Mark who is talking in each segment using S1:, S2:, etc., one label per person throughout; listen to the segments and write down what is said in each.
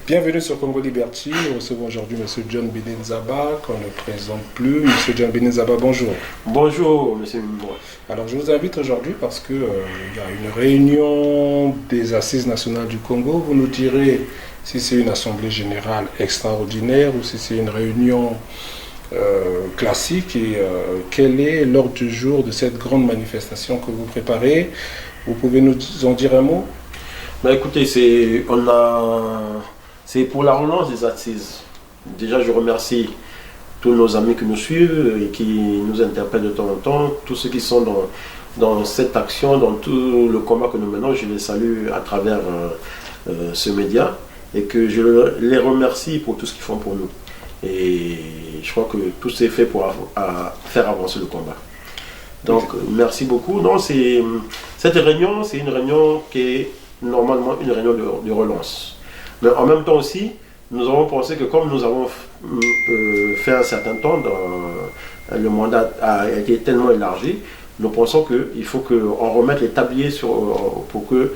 S1: Bienvenue sur Congo Liberty. Nous recevons aujourd'hui M. John Bénin-Zaba, qu'on ne présente plus. M. John Bénin-Zaba, bonjour.
S2: Bonjour, M. Mimboua.
S1: Alors, je vous invite aujourd'hui parce qu'il y a une réunion des Assises nationales du Congo. Vous nous direz si c'est une assemblée générale extraordinaire ou si c'est une réunion classique et quel est l'ordre du jour de cette grande manifestation que vous préparez. Vous pouvez nous en dire un mot?
S2: Écoutez, c'est pour la relance des assises. Déjà, je remercie tous nos amis qui nous suivent et qui nous interpellent de temps en temps, tous ceux qui sont dans cette action, dans tout le combat que nous menons. Je les salue à travers ce média et que je les remercie pour tout ce qu'ils font pour nous. Et je crois que tout s'est fait pour faire avancer le combat. Donc, merci beaucoup. Non, cette réunion, c'est une réunion qui est normalement une réunion de relance. Mais en même temps aussi, nous avons pensé que comme nous avons fait un certain temps, le mandat a été tellement élargi, nous pensons qu'il faut qu'on remette les tabliers pour que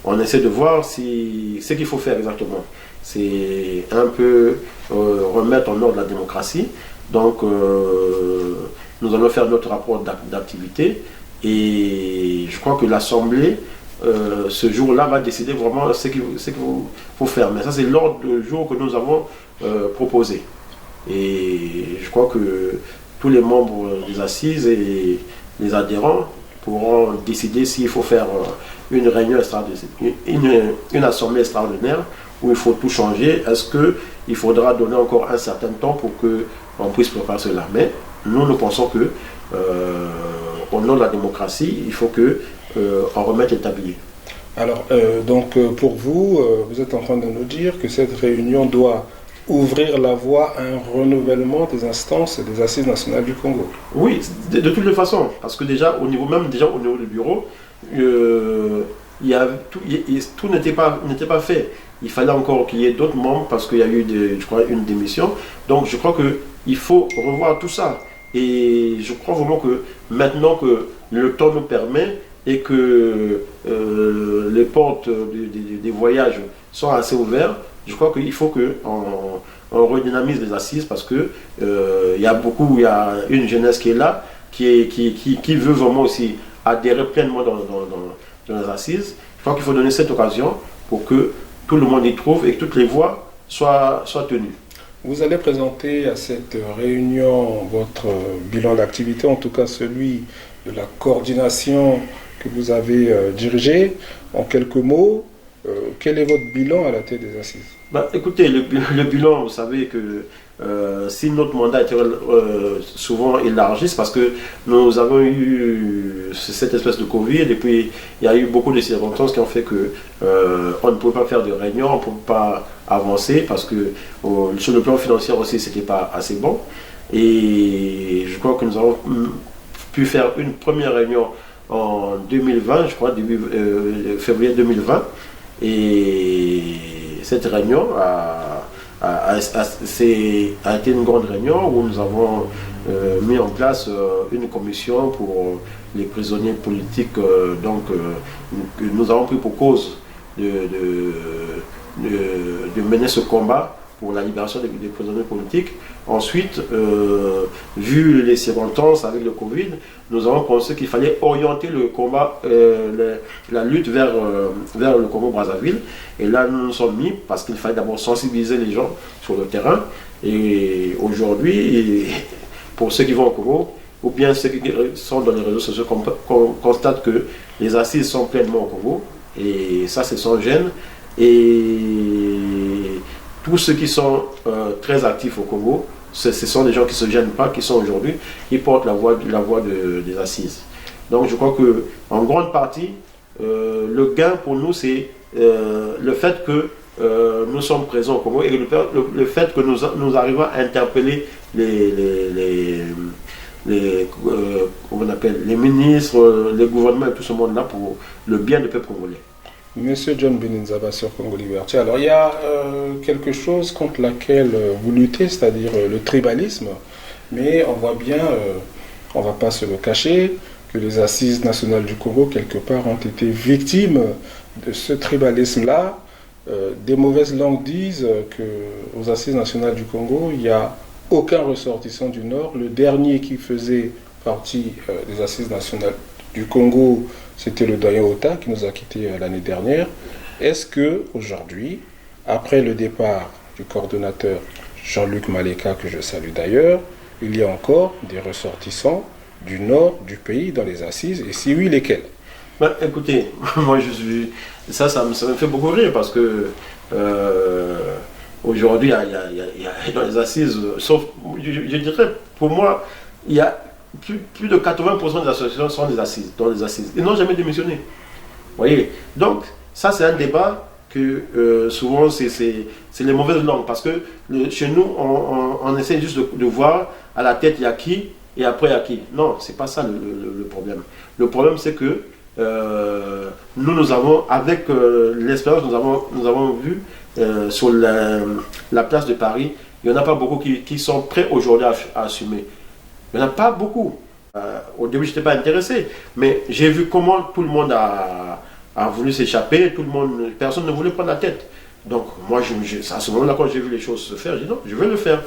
S2: on essaie de voir ce qu'il faut faire exactement. C'est un peu remettre en ordre la démocratie. Donc, nous allons faire notre rapport d'activité et je crois que l'Assemblée, ce jour-là, va décider vraiment ce qu'il faut faire. Mais ça, c'est l'ordre du jour que nous avons proposé. Et je crois que tous les membres des assises et les adhérents pourront décider s'il faut faire une réunion extraordinaire, une assemblée extraordinaire où il faut tout changer. Est-ce qu'il faudra donner encore un certain temps pour qu'on puisse préparer cela? Mais nous pensons que au nom de la démocratie, il faut qu'on remette les tabliers.
S1: Alors, pour vous, vous êtes en train de nous dire que cette réunion doit ouvrir la voie à un renouvellement des instances et des assises nationales du Congo.
S2: Oui, de toutes les façons, parce que déjà au niveau du bureau, tout n'était pas fait. Il fallait encore qu'il y ait d'autres membres parce qu'il y a eu, je crois, une démission. Donc je crois qu'il faut revoir tout ça. Et je crois vraiment que maintenant que le temps nous permet et que les portes des voyages sont assez ouvertes, je crois qu'il faut qu'on redynamise les assises parce que il y a une jeunesse qui est là, qui veut vraiment aussi adhérer pleinement dans les assises. Je crois qu'il faut donner cette occasion pour que tout le monde y trouve et que toutes les voix soient tenues.
S1: Vous allez présenter à cette réunion votre bilan d'activité, en tout cas celui de la coordination que vous avez dirigée. En quelques mots, quel est votre bilan à la tête des assises?
S2: Écoutez, le bilan, vous savez que si notre mandat était souvent élargi, c'est parce que nous avons eu cette espèce de Covid et puis il y a eu beaucoup de circonstances qui ont fait qu'on ne pouvait pas faire de réunion, on ne pouvait pas avancer parce que sur le plan financier aussi c'était pas assez bon. Et je crois que nous avons pu faire une première réunion en 2020, je crois, début février 2020. Et cette réunion a été une grande réunion où nous avons mis en place une commission pour les prisonniers politiques. Que nous avons pris pour cause de mener ce combat pour la libération des prisonniers politiques. Ensuite, vu les circonstances avec le Covid, nous avons pensé qu'il fallait orienter le combat, la lutte vers le Congo-Brazzaville. Et là, nous nous sommes mis parce qu'il fallait d'abord sensibiliser les gens sur le terrain. Et aujourd'hui, pour ceux qui vont au Congo, ou bien ceux qui sont dans les réseaux sociaux, qu'on constate que les assises sont pleinement au Congo. Et ça, c'est sans gêne. Et tous ceux qui sont très actifs au Congo, ce sont des gens qui ne se gênent pas, qui sont aujourd'hui, qui portent la voix des assises. Donc je crois qu'en grande partie, le gain pour nous, c'est le fait que nous sommes présents au Congo et le fait que nous arrivons à interpeller les ministres, les gouvernements et tout ce monde-là pour le bien du peuple congolais.
S1: Monsieur John Bénin-Zaba sur Congo Liberty. Alors il y a quelque chose contre laquelle vous luttez, c'est-à-dire le tribalisme, mais on voit bien, on ne va pas se le cacher, que les assises nationales du Congo, quelque part, ont été victimes de ce tribalisme-là, des mauvaises langues disent qu'aux Assises nationales du Congo, il n'y a aucun ressortissant du Nord. Le dernier qui faisait partie des Assises nationales du Congo, c'était le doyen Ota qui nous a quittés l'année dernière. Est-ce qu'aujourd'hui, après le départ du coordonnateur Jean-Luc Maleka, que je salue d'ailleurs, il y a encore des ressortissants du nord du pays dans les assises, et si oui, lesquels?
S2: Écoutez, moi ça me fait beaucoup rire parce que aujourd'hui, il y a dans les assises, sauf, je dirais, pour moi, il y a plus de 80% des associations sont dans les assises. Ils n'ont jamais démissionné. Vous voyez? Donc, ça, c'est un débat que souvent, c'est les mauvaises langues. Parce que chez nous, on essaie juste de voir à la tête, il y a qui et après, il y a qui. Non, c'est pas ça le problème. Le problème, c'est que nous avons, avec l'expérience, nous avons vu sur la place de Paris, il n'y en a pas beaucoup qui sont prêts aujourd'hui à assumer. Il n'y en a pas beaucoup. Au début, je n'étais pas intéressé, mais j'ai vu comment tout le monde a voulu s'échapper, personne ne voulait prendre la tête. Donc, moi, à ce moment-là, quand j'ai vu les choses se faire, j'ai dit non, je veux le faire.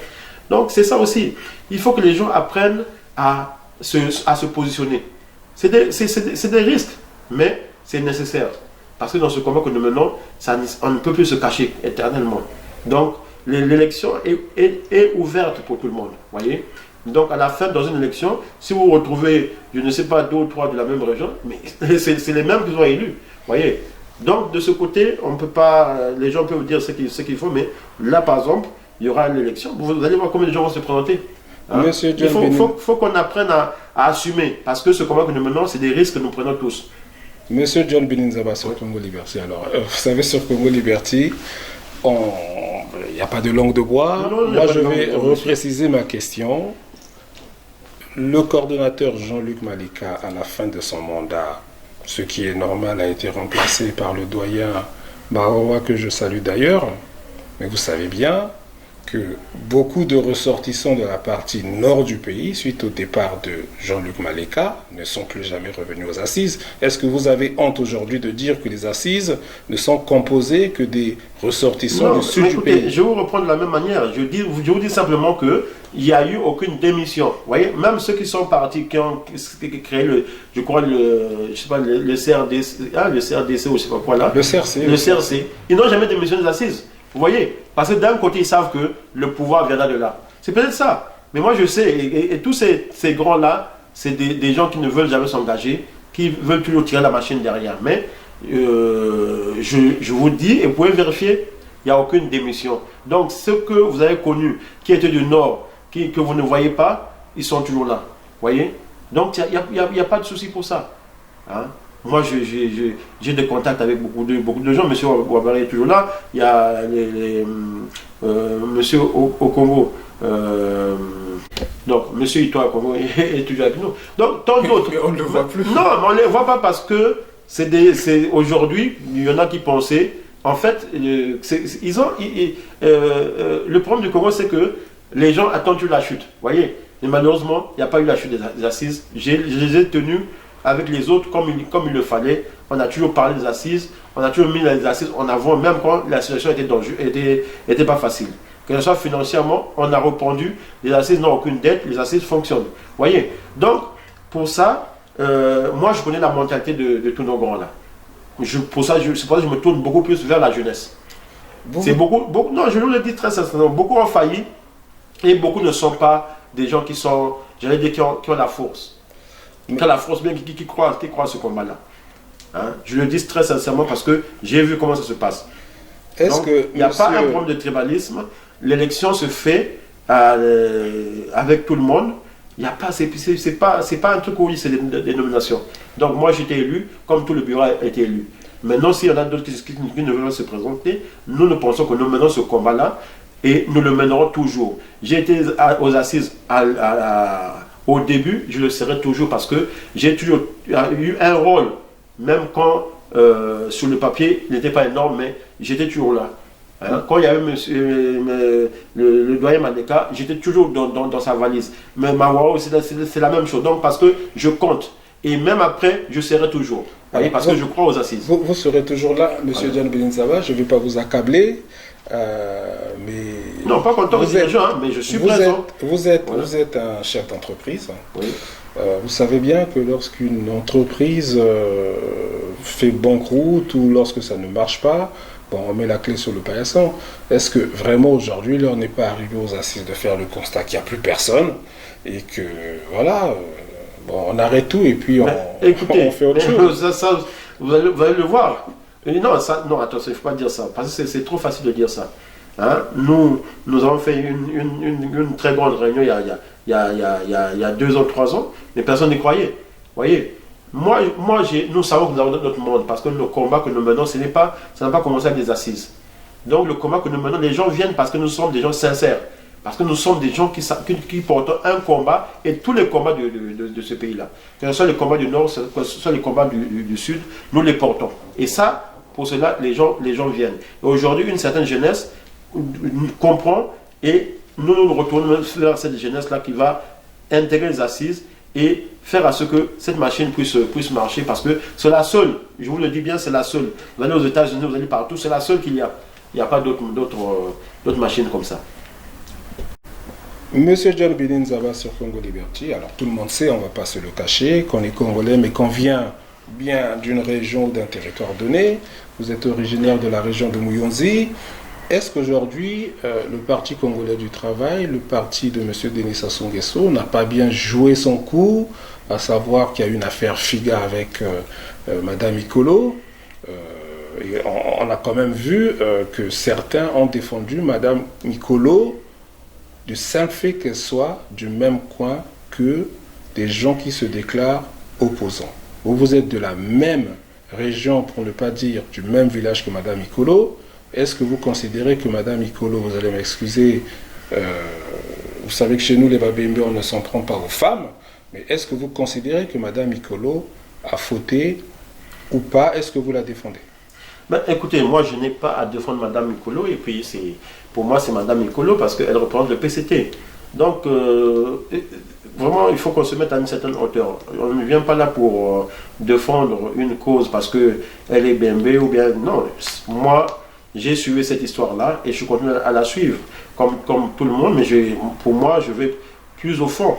S2: Donc, c'est ça aussi. Il faut que les gens apprennent à se positionner. C'est des risques, mais c'est nécessaire. Parce que dans ce combat que nous menons, on ne peut plus se cacher éternellement. Donc, l'élection est ouverte pour tout le monde. Voyez. Donc, à la fin, dans une élection, si vous retrouvez, je ne sais pas, 2 ou 3 de la même région, mais c'est les mêmes qui sont élus. Voyez. Donc, de ce côté, on peut pas, les gens peuvent dire ce qu'il faut, mais là, par exemple, il y aura une élection. Vous allez voir combien de gens vont se présenter. Hein? Il faut qu'on apprenne à assumer, parce que ce combat que nous menons, c'est des risques que nous prenons tous.
S1: Monsieur John Beninzaba sur Congo Liberty. Alors, vous savez, sur Congo Liberty, il n'y a pas de langue de bois. Moi, je vais repréciser ma question. Le coordonnateur Jean-Luc Maleka, à la fin de son mandat, ce qui est normal, a été remplacé par le doyen Baroua, que je salue d'ailleurs. Mais vous savez bien que beaucoup de ressortissants de la partie nord du pays, suite au départ de Jean-Luc Maleka, ne sont plus jamais revenus aux assises. Est-ce que vous avez honte aujourd'hui de dire que les assises ne sont composées que des ressortissants du sud du pays?
S2: Je vais vous reprendre de la même manière. Je vous dis simplement que il n'y a eu aucune démission. Vous voyez, même ceux qui sont partis, qui ont créé je crois le CRDC, le CRDC ou je ne sais pas quoi là.
S1: Le CRC.
S2: Le CRC. Ils n'ont jamais démissionné des assises. Vous voyez, parce que d'un côté, ils savent que le pouvoir viendra de là. C'est peut-être ça. Mais moi, je sais, et tous ces grands-là, c'est des gens qui ne veulent jamais s'engager, qui veulent toujours tirer la machine derrière. Mais je vous dis, et vous pouvez vérifier, il n'y a aucune démission. Donc, ceux que vous avez connus, qui étaient du Nord, que vous ne voyez pas, ils sont toujours là. Vous voyez? Donc, il n'y a pas de souci pour ça. Hein? Moi, j'ai des contacts avec beaucoup de gens. Monsieur Ouabari est toujours là. Il y a monsieur au Congo. Donc, monsieur Itoa au Congo est toujours avec nous. Donc, tant d'autres.
S1: Mais on ne le voit plus.
S2: Non, mais on ne les voit pas parce que aujourd'hui, il y en a qui pensaient. En fait, le problème du Congo, c'est que les gens attendent la chute. Vous voyez? Et malheureusement, il n'y a pas eu la chute des assises. Je les ai tenus avec les autres comme il le fallait. On a toujours parlé des assises, on a toujours mis les assises en avant, même quand la situation était pas facile. Que ce soit financièrement, on a répondu, les assises n'ont aucune dette, les assises fonctionnent. Vous voyez? Donc, pour ça, moi je connais la mentalité de tous nos grands là. C'est pour ça que je me tourne beaucoup plus vers la jeunesse. C'est beaucoup, non, je vous le dis très sincèrement, beaucoup ont failli et beaucoup ne sont pas des gens qui sont, j'allais dire, qui ont la force. Qui ont la force bien, qui croient à ce combat-là. Hein? Je le dis très sincèrement parce que j'ai vu comment ça se passe. Il n'y a pas un problème de tribalisme. L'élection se fait avec tout le monde. Il n'y a pas, c'est pas un truc où c'est des nominations. Donc moi j'étais élu, comme tout le bureau a été élu. Maintenant, s'il y en a d'autres qui ne veulent pas se présenter, nous pensons que nous menons ce combat-là et nous le mènerons toujours. J'ai été aux assises au début, je le serai toujours parce que j'ai toujours eu un rôle, même quand sur le papier, il n'était pas énorme, mais j'étais toujours là. Hein? Quand il y avait le doyen Maleka, j'étais toujours dans sa valise. Mais Mawao, c'est la même chose. Donc, parce que je compte. et même après, je serai toujours. Voyez, parce que je crois aux assises.
S1: Vous serez toujours là, M. John Belinzaba, je ne vais pas vous accabler, mais...
S2: Non, pas content vous êtes, gens, mais je suis présent.
S1: Vous êtes un chef d'entreprise.
S2: Oui.
S1: Vous savez bien que lorsqu'une entreprise fait banqueroute ou lorsque ça ne marche pas, bon, on met la clé sur le paillasson. Est-ce que vraiment aujourd'hui, l'heure n'est pas arrivée aux assises de faire le constat qu'il n'y a plus personne et que voilà, bon, on arrête tout et puis
S2: écoutez,
S1: on fait autre chose.
S2: Ça, vous allez le voir. Et non, attention, il ne faut pas dire ça, parce que c'est trop facile de dire ça. Hein? Nous avons fait une très grande réunion il y a 2 ans, 3 ans, mais personne n'y croyait. Vous voyez, nous savons que nous avons notre monde, parce que le combat que nous menons, ça n'a pas commencé avec des assises. Donc le combat que nous menons, les gens viennent parce que nous sommes des gens sincères, parce que nous sommes des gens qui portent un combat, et tous les combats de ce pays-là, que ce soit les combats du Nord, que ce soit les combats du Sud, nous les portons. Et ça, pour cela, les gens viennent. Et aujourd'hui, une certaine jeunesse comprend, et nous retournons vers cette jeunesse-là qui va intégrer les assises et faire à ce que cette machine puisse marcher, parce que c'est la seule, je vous le dis bien, c'est la seule. Vous allez aux États-Unis, vous allez partout, c'est la seule qu'il y a. Il n'y a pas d'autres machines comme ça.
S1: Monsieur John Belinzaba sur Congo Liberty, alors tout le monde sait, on ne va pas se le cacher, qu'on est congolais, mais qu'on vient bien d'une région ou d'un territoire donné. Vous êtes originaire de la région de Muyonzi. Est-ce qu'aujourd'hui, le Parti congolais du travail, le parti de M. Denis Sassou Nguesso, n'a pas bien joué son coup, à savoir qu'il y a eu une affaire Figa avec Mme Ikolo, et on a quand même vu que certains ont défendu Mme Ikolo du simple fait qu'elle soit du même coin que des gens qui se déclarent opposants. Vous êtes de la même région, pour ne pas dire du même village que Mme Ikolo. Est-ce que vous considérez que Mme Ikolo, vous allez m'excuser, vous savez que chez nous, les Babembe, on ne s'en prend pas aux femmes, mais est-ce que vous considérez que Mme Ikolo a fauté ou pas? Est-ce que vous la défendez?
S2: Ben, écoutez, moi, je n'ai pas à défendre Mme Ikolo, et puis pour moi, c'est Mme Ikolo parce qu'elle représente le PCT. Donc, vraiment, il faut qu'on se mette à une certaine hauteur. On ne vient pas là pour défendre une cause parce qu'elle est Bembe ou bien... Non, moi... J'ai suivi cette histoire-là et je continue à la suivre, comme tout le monde, mais pour moi, je vais plus au fond.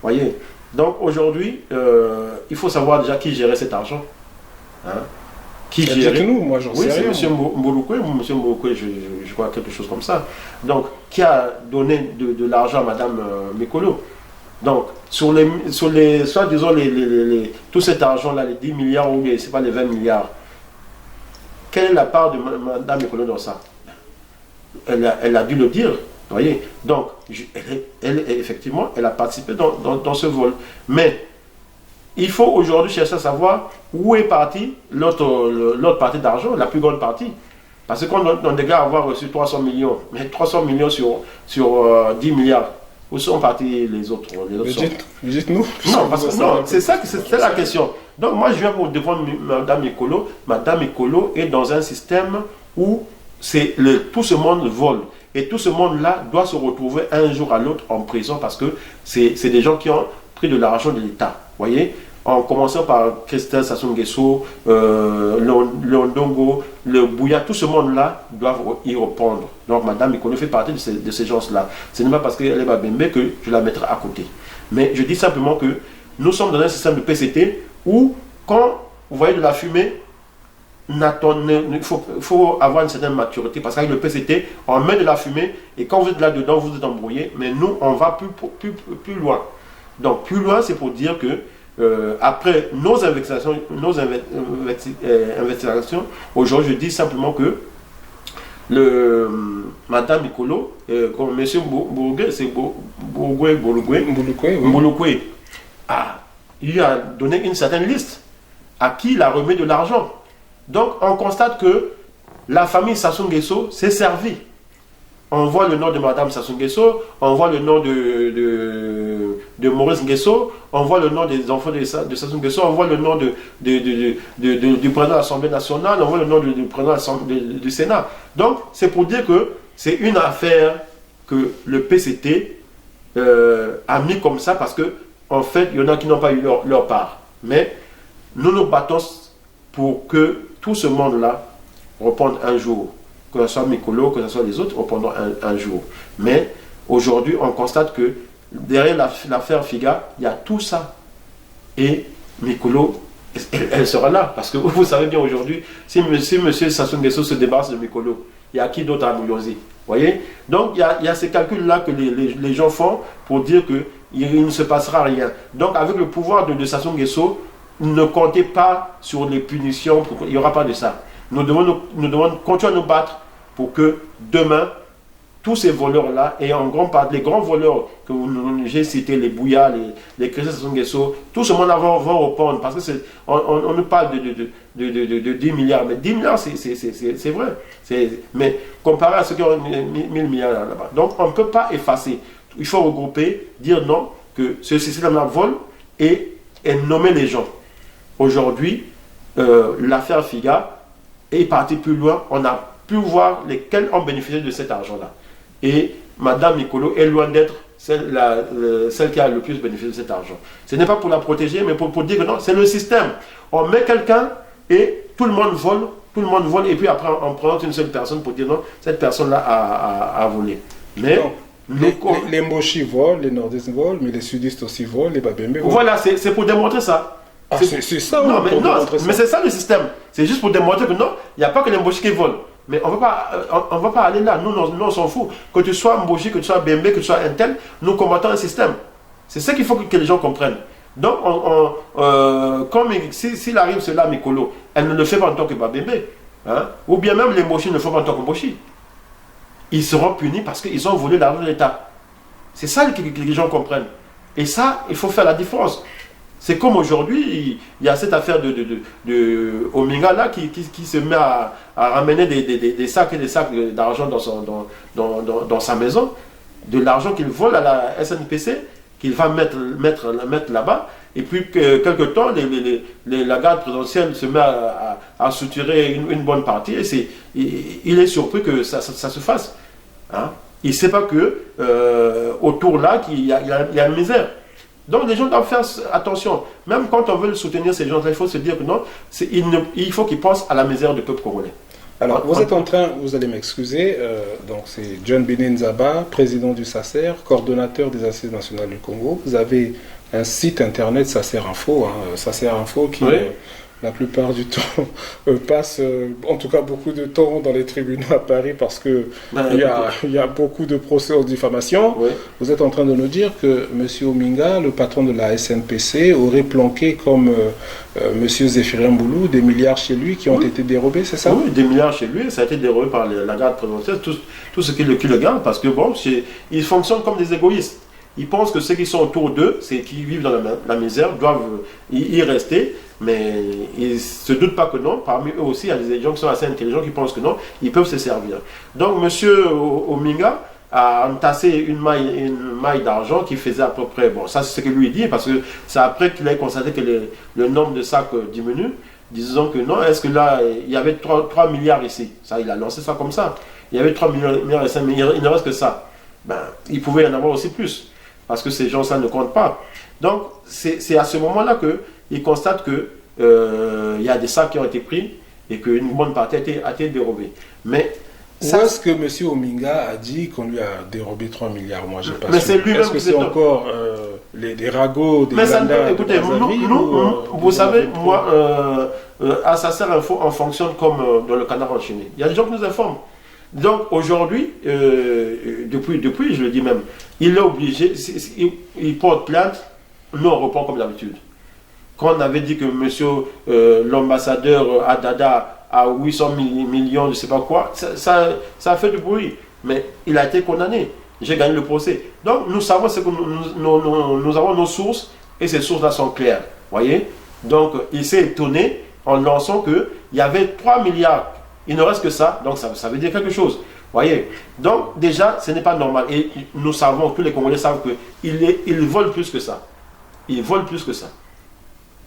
S2: Voyez. Donc aujourd'hui, il faut savoir déjà qui gérait cet argent. Hein? Qui gérait...
S1: nous, moi j'en sais rien.
S2: Oui, c'est M. Mbouloukoué, je crois quelque chose comme ça. Donc, qui a donné de l'argent à Mme Mikolo. Donc, sur les soit disons, tout cet argent-là, les 10 milliards ou c'est pas les 20 milliards, quelle est la part de Mme Mikolo dans ça? Elle a dû le dire, voyez. Donc, effectivement, elle a participé dans ce vol. Mais, il faut aujourd'hui chercher à savoir où est partie l'autre partie d'argent, la plus grande partie. Parce que quand on déclare avoir reçu 300 millions, mais 300 millions sur 10 milliards, où sont partis les autres
S1: Dites-nous.
S2: Non, c'est ça, c'est la question. Donc moi je viens pour défendre Mme Ikolo. Mme Ikolo est dans un système où tout ce monde vole. Et tout ce monde-là doit se retrouver un jour à l'autre en prison parce que c'est des gens qui ont pris de l'argent de l'État. Voyez, en commençant par Christelle Sassou Nguesso, Ndongo, le Bouya, tout ce monde-là doivent y répondre. Donc Mme Ikolo fait partie de ces gens-là. Ce n'est pas parce qu'elle est Babembe que je la mettrai à côté. Mais je dis simplement que nous sommes dans un système de PCT où, quand vous voyez de la fumée, il faut avoir une certaine maturité. Parce qu'avec le PCT, on met de la fumée et quand vous êtes là-dedans, vous êtes embrouillé. Mais nous, on va plus loin. Donc plus loin, c'est pour dire que après nos investigations, aujourd'hui, je dis simplement que Mme Ikolo, comme M. Mbouloukoué, il a donné une certaine liste à qui il a remis de l'argent. Donc on constate que la famille Sassou Nguesso s'est servie. On voit le nom de Mme Sassou Nguesso, on voit le nom de Maurice Nguesso, on voit le nom des enfants de Sassou Nguesso, on voit le nom du président de l'Assemblée nationale, on voit le nom du président du Sénat. Donc c'est pour dire que c'est une affaire que le PCT a mis comme ça parce que en fait il y en a qui n'ont pas eu leur part. Mais nous nous battons pour que tout ce monde-là reprenne un jour. Que ce soit Mikolo, que ce soit les autres, reprendront un jour. Mais aujourd'hui, on constate que derrière l'affaire Figa, il y a tout ça. Et Mikolo, elle sera là. Parce que vous savez bien aujourd'hui, si M. Sassou Nguesso se débarrasse de Mikolo, il y a qui d'autre à Mouliosi? Voyez? Donc il y a ces calculs-là que les gens font pour dire qu'il ne se passera rien. Donc avec le pouvoir de Sassou Nguesso, ne comptez pas sur les punitions, il n'y aura pas de ça. Nous devons continuer à nous battre pour que demain, tous ces voleurs-là, et en grande partie, les grands voleurs que j'ai cités, les Bouya, les Chrétiens Sassou Nguesso, tout ce monde-là va reprendre. Parce que on nous parle de 10 milliards, mais 10 milliards, c'est vrai. Mais comparé à ceux qui ont 1000 milliards là-bas. Donc, on ne peut pas effacer. Il faut regrouper, dire non, que ce système-là vole et nommer les gens. Aujourd'hui, l'affaire Figa est partie plus loin. On a pu voir lesquels ont bénéficié de cet argent-là. Et Madame Mikolo est loin d'être celle qui a le plus bénéficié de cet argent. Ce n'est pas pour la protéger, mais pour dire que non, c'est le système. On met quelqu'un et tout le monde vole, et puis après on prend une seule personne pour dire non, cette personne-là a volé. Mais
S1: les Moshi volent, les Nordistes volent, mais les Sudistes aussi volent, les Babembe volent.
S2: Voilà, c'est pour démontrer ça.
S1: Ah, c'est ça,
S2: non, mais c'est ça le système. C'est juste pour démontrer que non, il n'y a pas que les Moshi qui volent. Mais on ne va pas aller là. Nous, on s'en fout. Que tu sois Mboji, que tu sois Bembe, que tu sois Intel, nous combattons un système. C'est ça qu'il faut que les gens comprennent. Donc, s'il arrive cela à Mikolo, elle ne le fait pas en tant que Babembe. Hein? Ou bien même les Mboshi ne le font pas en tant que Mboshi. Ils seront punis parce qu'ils ont volé l'argent de l'État. C'est ça que les gens comprennent. Et ça, il faut faire la différence. C'est comme aujourd'hui, il y a cette affaire de Ominga là qui se met à ramener des sacs et des sacs d'argent dans sa maison, de l'argent qu'il vole à la SNPC, qu'il va mettre là-bas, et puis quelque temps, la garde présidentielle se met à soutirer une bonne partie, et il est surpris que ça se fasse. Hein? Il ne sait pas que autour là, il y a une misère. Donc les gens doivent faire attention. Même quand on veut soutenir ces gens-là, il faut se dire que non, il faut qu'ils pensent à la misère du peuple congolais.
S1: Alors vous êtes en train, vous allez m'excuser, donc c'est John Bénin Nzaba, président du SACER, coordonnateur des Assises nationales du Congo. Vous avez un site internet SACER Info, SACER Info qui... Oui. La plupart du temps passe, en tout cas beaucoup de temps dans les tribunaux à Paris parce qu'il y a beaucoup de procès en diffamation. Oui. Vous êtes en train de nous dire que M. Ominga, le patron de la SNPC, aurait planqué comme M. Zéphirin Boulou des milliards chez lui qui ont été dérobés, c'est ça?
S2: Oui, des milliards chez lui, ça a été dérobé par la garde présidentielle, tout ce qui le garde, parce que bon, ils fonctionnent comme des égoïstes. Ils pensent que ceux qui sont autour d'eux, c'est qui vivent dans la misère, doivent y rester. Mais ils ne se doutent pas que non. Parmi eux aussi, il y a des gens qui sont assez intelligents qui pensent que non, ils peuvent se servir. Donc, M. Ominga a entassé une maille d'argent qui faisait à peu près... Bon, ça c'est ce que lui dit, parce que c'est après qu'il a constaté que le nombre de sacs diminue. Disons que non, est-ce que là, il y avait 3 milliards ici. Ça, il a lancé ça comme ça. Il y avait 3 milliards et 5 milliards, il ne reste que ça. Ben, il pouvait y en avoir aussi plus. Parce que ces gens-là ne comptent pas. Donc, c'est à ce moment-là qu'ils constatent qu'il y a des sacs qui ont été pris et qu'une bonne partie a été dérobée. Mais
S1: où est-ce que M. Ominga a dit qu'on lui a dérobé 3 milliards? Moi, j'ai pas
S2: mais c'est lui-même.
S1: Est-ce que c'est encore des ragots, des
S2: Landa, écoutez, vous savez, moi, à SACER Info, on fonctionne comme dans le canard enchaîné. Il y a des gens qui nous informent. Donc aujourd'hui, depuis, je le dis même, il est obligé, il porte plainte, nous on reprend comme d'habitude. Quand on avait dit que monsieur l'ambassadeur Adada a 800 millions, je ne sais pas quoi, ça a fait du bruit, mais il a été condamné. J'ai gagné le procès. Donc nous savons ce que nous avons nos sources, et ces sources-là sont claires. Voyez. Donc il s'est étonné en lançant qu'il y avait 3 milliards. Il ne reste que ça, donc ça veut dire quelque chose. Voyez. Donc déjà, ce n'est pas normal. Et nous savons, tous les Congolais savent qu'ils volent plus que ça. Ils volent plus que ça.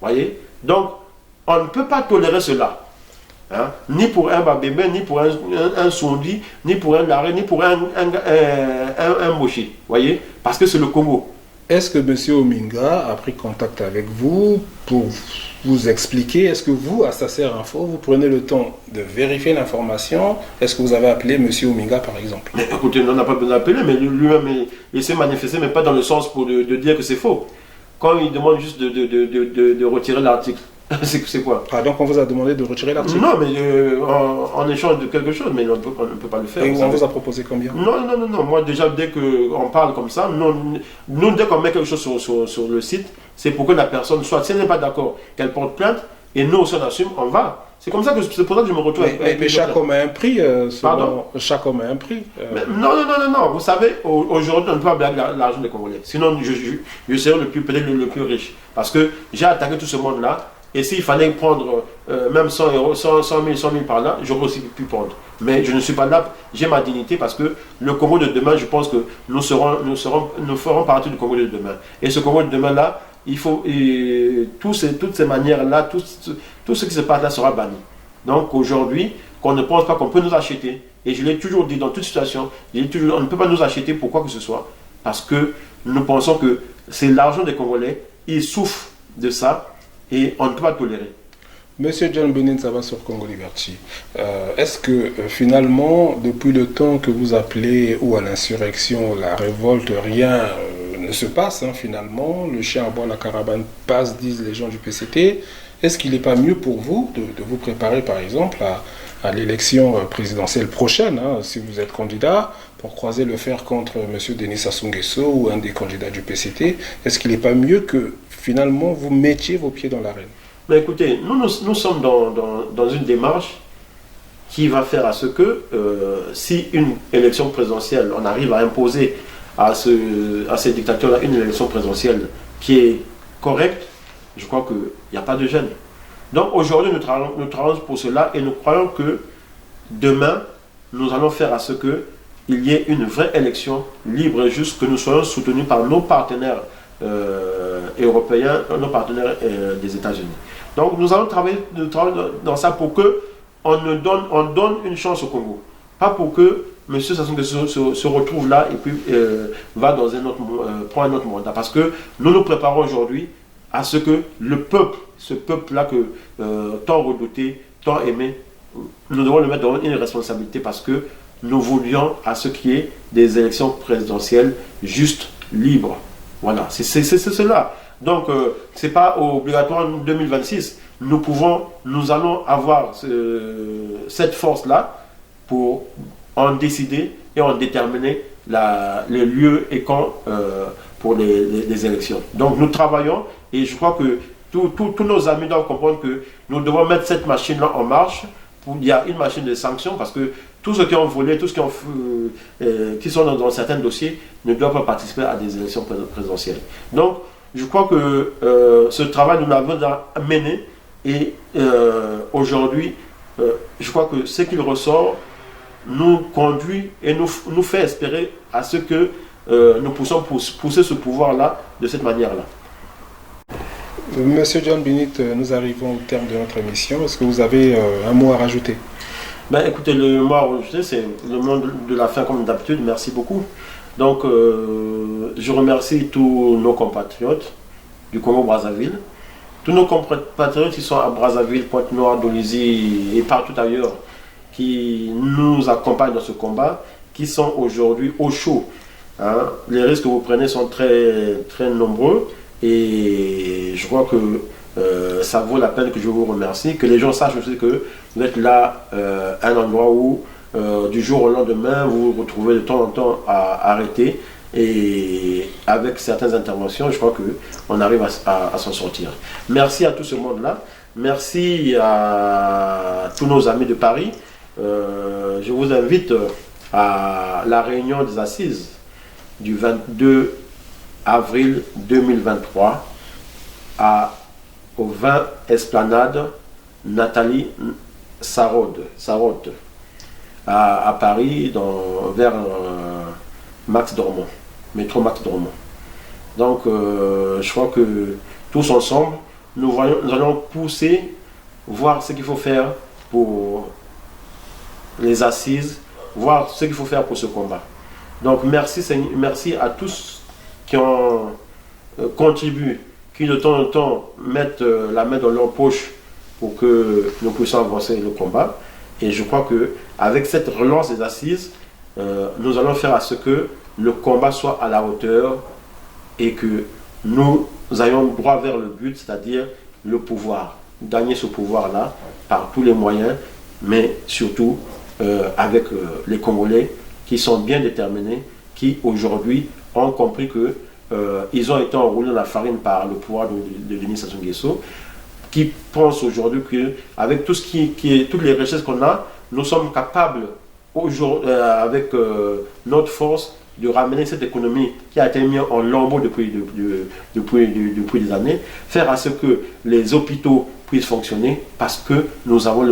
S2: Voyez. Donc, on ne peut pas tolérer cela. Hein? Ni pour un Babembe, ni pour un Sondi, ni pour un Laré, ni pour un Moshi. Voyez. Parce que c'est le Congo.
S1: Est-ce que M. Ominga a pris contact avec vous pour vous expliquer? Est-ce que vous, à Sacer Info, vous prenez le temps de vérifier l'information? Est-ce que vous avez appelé M. Ominga, par exemple?
S2: Mais écoutez, on n'a pas besoin d'appeler, mais lui-même, il s'est manifesté, mais pas dans le sens pour de dire que c'est faux. Quand il demande juste de retirer l'article, c'est quoi?
S1: Ah, donc on vous a demandé de retirer l'article?
S2: Non, mais en échange de quelque chose, mais on ne peut pas le faire.
S1: Et on vous a proposé combien?
S2: Non. Moi, déjà, dès qu'on parle comme ça, nous dès qu'on met quelque chose sur le site, c'est pour que la personne soit, si elle n'est pas d'accord, qu'elle porte plainte, et nous aussi on assume, on va. C'est comme ça que c'est pour ça que je me retrouve.
S1: Mais chaque homme a un prix. Pardon? Chaque homme a un prix.
S2: Non. Vous savez, aujourd'hui, on ne peut pas blaguer l'argent des Congolais. Sinon, je serais peut-être le plus riche. Parce que j'ai attaqué tout ce monde-là. Et s'il fallait prendre même 100 euros, 100 000 par là, j'aurais aussi pu prendre. Mais je ne suis pas là, j'ai ma dignité parce que le Congo de demain, je pense que nous ferons partie du Congo de demain. Et ce Congo de demain-là, il faut, toutes ces manières-là, tout ce qui se passe là sera banni. Donc aujourd'hui, qu'on ne pense pas qu'on peut nous acheter, et je l'ai toujours dit dans toute situation, on ne peut pas nous acheter pour quoi que ce soit, parce que nous pensons que c'est l'argent des Congolais, ils souffrent de ça, et on ne peut pas tolérer.
S1: Monsieur John Benin, ça va sur Congo Liberty. Est-ce que finalement, depuis le temps que vous appelez ou à l'insurrection, la révolte, rien ne se passe finalement, le chien aboie, la caravane passe, disent les gens du PCT. Est-ce qu'il n'est pas mieux pour vous de vous préparer par exemple à l'élection présidentielle prochaine, si vous êtes candidat, pour croiser le fer contre M. Denis Sassou Nguesso ou un des candidats du PCT? Est-ce qu'il n'est pas mieux que finalement vous mettiez vos pieds dans l'arène?
S2: Mais écoutez, nous sommes dans une démarche qui va faire à ce que si une élection présidentielle, on arrive à imposer à ces dictateurs-là une élection présidentielle qui est correcte, je crois qu'il n'y a pas de gêne. Donc aujourd'hui, nous travaillons pour cela et nous croyons que demain, nous allons faire à ce qu'il y ait une vraie élection libre et juste, que nous soyons soutenus par nos partenaires européens, nos partenaires des États-Unis. Donc nous allons travailler dans ça pour que on donne une chance au Congo. Pas pour que M. Sassou Nguesso se retrouve là et puis va dans prend un autre mandat. Parce que nous préparons aujourd'hui à ce que le peuple, ce peuple-là que tant redouté, tant aimé, nous devons le mettre dans une responsabilité parce que nous voulions à ce qu'il y ait des élections présidentielles justes, libres. Voilà, c'est cela. Donc, ce n'est pas obligatoire en 2026. Nous allons avoir cette force-là pour en décider et en déterminer les lieux et quand pour les élections. Donc, nous travaillons et je crois que tous nos amis doivent comprendre que nous devons mettre cette machine-là en marche. Il y a une machine de sanctions parce que tous ceux qui ont volé, tous ceux qui sont dans certains dossiers ne doivent pas participer à des élections présidentielles. Donc, je crois que ce travail, nous l'avons mené et aujourd'hui, je crois que ce qu'il ressort nous conduit et nous fait espérer à ce que nous puissions pousser ce pouvoir-là de cette manière-là.
S1: Monsieur John Binit, nous arrivons au terme de notre émission. Est-ce que vous avez un mot à rajouter?
S2: Écoutez, le mot à rajouter, c'est le mot de la fin comme d'habitude. Merci beaucoup. Donc, je remercie tous nos compatriotes du Congo-Brazzaville, tous nos compatriotes qui sont à Brazzaville, Pointe-Noire, Dolisie et partout ailleurs, qui nous accompagnent dans ce combat, qui sont aujourd'hui au chaud. Les risques que vous prenez sont très, très nombreux et je crois que ça vaut la peine que je vous remercie, que les gens sachent aussi que vous êtes là à un endroit où du jour au lendemain vous vous retrouvez de temps en temps à arrêter et avec certaines interventions je crois qu'on arrive à s'en sortir. Merci à tout ce monde-là, merci à tous nos amis de Paris. Je vous invite à la réunion des assises du 22 avril 2023 au 20 Esplanade Nathalie Sarraute à Paris vers Max Dormont, métro Max Dormont. Donc je crois que tous ensemble nous allons pousser, voir ce qu'il faut faire pour les assises, voir ce qu'il faut faire pour ce combat. Donc merci à tous qui ont contribuent, qui de temps en temps mettent la main dans leur poche pour que nous puissions avancer le combat. Et je crois qu'avec cette relance des assises, nous allons faire à ce que le combat soit à la hauteur et que nous ayons droit vers le but, c'est-à-dire le pouvoir. Gagner ce pouvoir-là par tous les moyens, mais surtout avec les Congolais qui sont bien déterminés, qui aujourd'hui ont compris que ils ont été enroulés dans la farine par le pouvoir de Denis Sassou Nguesso, qui pensent aujourd'hui qu'avec tout toutes les richesses qu'on a, nous sommes capables avec notre force de ramener cette économie qui a été mise en lambeaux depuis des années, faire à ce que les hôpitaux puissent fonctionner parce que nous avons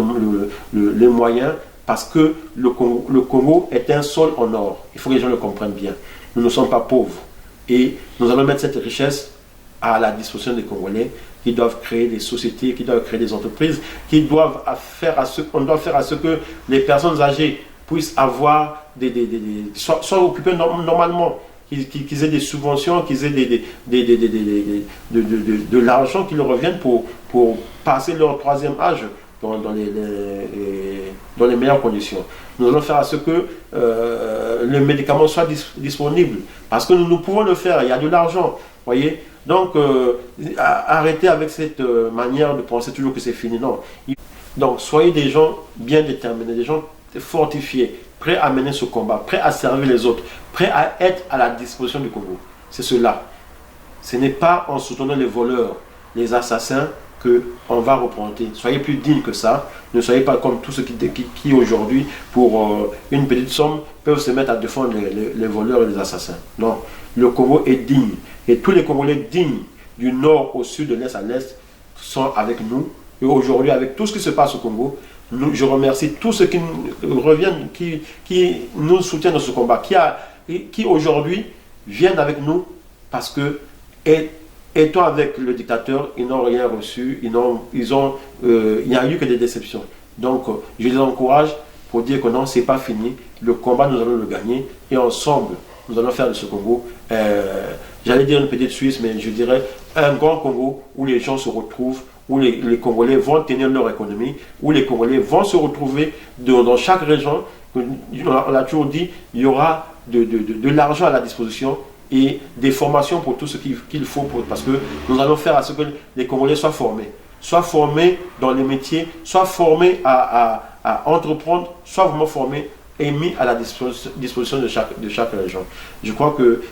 S2: les moyens, parce que le Congo est un sol en or. Il faut que les gens le comprennent bien. Nous ne sommes pas pauvres et nous allons mettre cette richesse à la disposition des Congolais qui doivent créer des sociétés, qui doivent créer des entreprises, on doit faire à ce que les personnes âgées puissent avoir soient occupées normalement, qu'ils aient des subventions, qu'ils aient de l'argent qui leur revienne pour passer leur troisième âge dans les meilleures conditions. Nous allons faire à ce que les médicaments soient disponibles, parce que nous pouvons le faire, il y a de l'argent, voyez. Donc, arrêtez avec cette manière de penser toujours que c'est fini. Non. Donc, soyez des gens bien déterminés, des gens fortifiés, prêts à mener ce combat, prêts à servir les autres, prêts à être à la disposition du Congo. C'est cela. Ce n'est pas en soutenant les voleurs, les assassins, qu'on va représenter. Soyez plus dignes que ça. Ne soyez pas comme tous ceux qui aujourd'hui, pour une petite somme, peuvent se mettre à défendre les voleurs et les assassins. Non. Le Congo est digne. Et tous les Congolais dignes, du nord au sud, de l'est à l'est, sont avec nous. Et aujourd'hui, avec tout ce qui se passe au Congo, je remercie tous ceux qui reviennent, qui nous soutiennent dans ce combat, qui aujourd'hui viennent avec nous parce que, étant avec le dictateur, ils n'ont rien reçu, il n'y a eu que des déceptions. Donc, je les encourage pour dire que non, ce n'est pas fini. Le combat, nous allons le gagner. Et ensemble, nous allons faire de ce Congo, j'allais dire une petite Suisse, mais je dirais un grand Congo où les gens se retrouvent, où les Congolais vont tenir leur économie, où les Congolais vont se retrouver dans chaque région. On l'a toujours dit, il y aura de l'argent à la disposition et des formations pour tout ce qu'il faut, parce que nous allons faire à ce que les Congolais soient formés dans les métiers, soient formés à entreprendre, soient vraiment formés et mis à la disposition de chaque région. Je crois que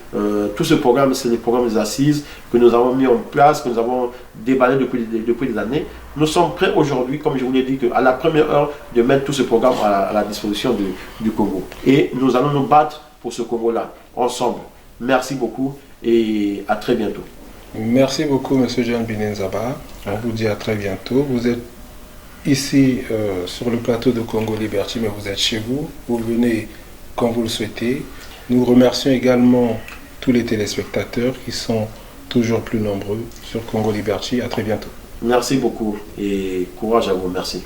S2: tout ce programme, c'est les programmes des assises que nous avons mis en place, que nous avons déballé depuis des années. Nous sommes prêts aujourd'hui, comme je vous l'ai dit, à la première heure de mettre tout ce programme à la disposition du Congo. Et nous allons nous battre pour ce Congo-là, ensemble. Merci beaucoup et à très bientôt.
S1: Merci beaucoup, M. John Binenzaba. On vous dit à très bientôt. Vous êtes ici sur le plateau de Congo Liberty, mais vous êtes chez vous. Vous venez quand vous le souhaitez. Nous remercions également tous les téléspectateurs qui sont toujours plus nombreux sur Congo Liberty. À très bientôt.
S2: Merci beaucoup et courage à vous. Merci.